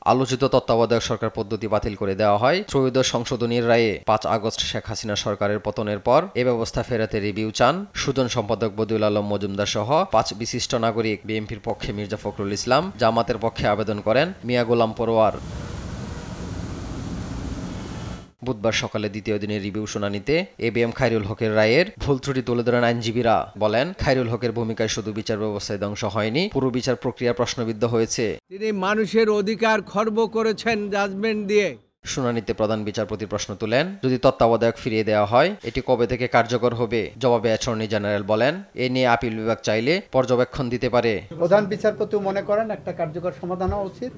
আলোচিত তত্ত্বাবধায়ক সরকার পদ্ধতি বাতিল করে দেওয়া হয় ত্রয়োদশ সংশোধনীর রায়ে ৫ আগস্ট শেখ হাসিনা সরকারের পতনের পর এ ব্যবস্থা ফেরাতে রিভিউ চান সুজন সম্পাদক বদিউল আলম মজুমদার সহ ৫ বিশিষ্ট নাগরিক। বিএনপির পক্ষে মির্জা ফখরুল ইসলাম, জামাতের পক্ষে আবেদন করেন মিয়া গোলাম পরোয়ার। বুধবার সকালে দ্বিতীয় দিনের রিভিউ শুনানিতে এবিএম খায়রুল হকের রায়ের ভুল ত্রুটি তুলে ধরেন আইনজীবীরা। বলেন, খায়রুল হকের ভূমিকায় শুধু বিচার ব্যবস্থায় ধ্বংস হয়নি, পুরো বিচার প্রক্রিয়া প্রশ্নবিদ্ধ হয়েছে। তিনি মানুষের অধিকার খর্ব করেছেন জাজমেন্ট দিয়ে। শুনানিতে প্রধান বিচারপতি প্রশ্ন তুলেন, যদি তত্ত্বাবধায়ক ফিরিয়ে দেওয়া হয় এটি কবে থেকে কার্যকর হবে? জবাবে অ্যাটর্নি জেনারেল বলেন, এ নিয়ে আপিল বিভাগ চাইলে পর্যবেক্ষণ দিতে পারে। প্রধান বিচারপতি মনে করেন একটা কার্যকর সমাধান হওয়া উচিত,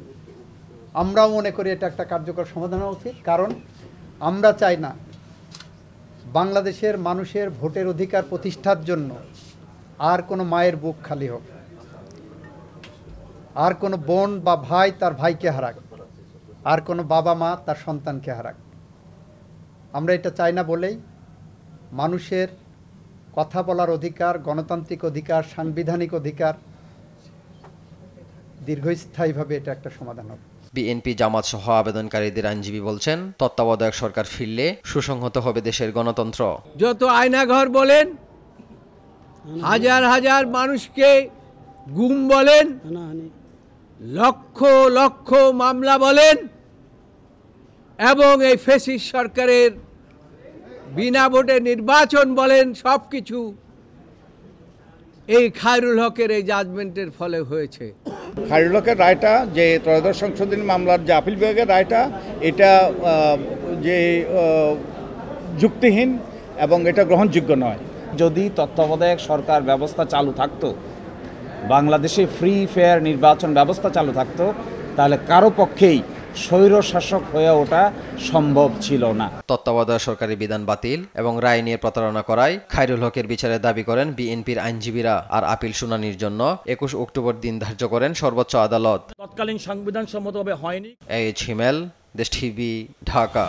আমরাও মনে করি এটা একটা কার্যকর সমাধান হওয়া উচিত। কারণ আমরা চাই না বাংলাদেশের মানুষের ভোটের অধিকার প্রতিষ্ঠার জন্য আর কোনো মায়ের বুক খালি হোক, আর কোনো বোন বা ভাই তার ভাইকে হারাক, আর কোনো বাবা মা তার সন্তানকে হারাক। আমরা এটা চাই না বলেই মানুষের কথা বলার অধিকার, গণতান্ত্রিক অধিকার, সাংবিধানিক অধিকার দীর্ঘস্থায়ীভাবে এটা একটা সমাধান হবে। বিএনপি, জামাত সহ আবেদনকারীদের আইনজীবী বলছেন, তত্ত্বাবধায়ক সরকার ফিরলে সুসংহত হবে দেশের গণতন্ত্র। যত আয়নাঘর বলেন, হাজার হাজার মানুষকে গুম বলেন, লক্ষ লক্ষ মামলা বলেন, এবং এই ফ্যাসিস্ট সরকারের বিনা ভোটে নির্বাচন বলেন, সবকিছু এই খায়রুল হকের এই জাজমেন্টের ফলে হয়েছে। খায়রুল হকের রায়টা, যে ত্রয়োদশ সংশোধনী মামলার যে আপিল বিভাগের রায়টা, এটা যে যুক্তিহীন এবং এটা গ্রহণযোগ্য নয়। যদি তত্ত্বাবধায়ক সরকার ব্যবস্থা চালু থাকতো, বাংলাদেশে ফ্রি ফেয়ার নির্বাচন ব্যবস্থা চালু থাকতো, তাহলে কারো পক্ষেই স্বৈর শাসক হয়ে ওঠা সম্ভব ছিল না। তত্ত্বাবধায়ক সরকারের বিধান বাতিল এবং রায় নিয়ে প্রতারণা করায় খায়রুল হকের বিচারের দাবি করেন বিএনপির আইনজীবীরা। আর আপিল শুনানির জন্য ২১ অক্টোবর দিন ধার্য করেন সর্বোচ্চ আদালত। তৎকালীন সংবিধান সম্মতভাবে হয়নি। এইচ হিমেল, দেশ টিভি, ঢাকা।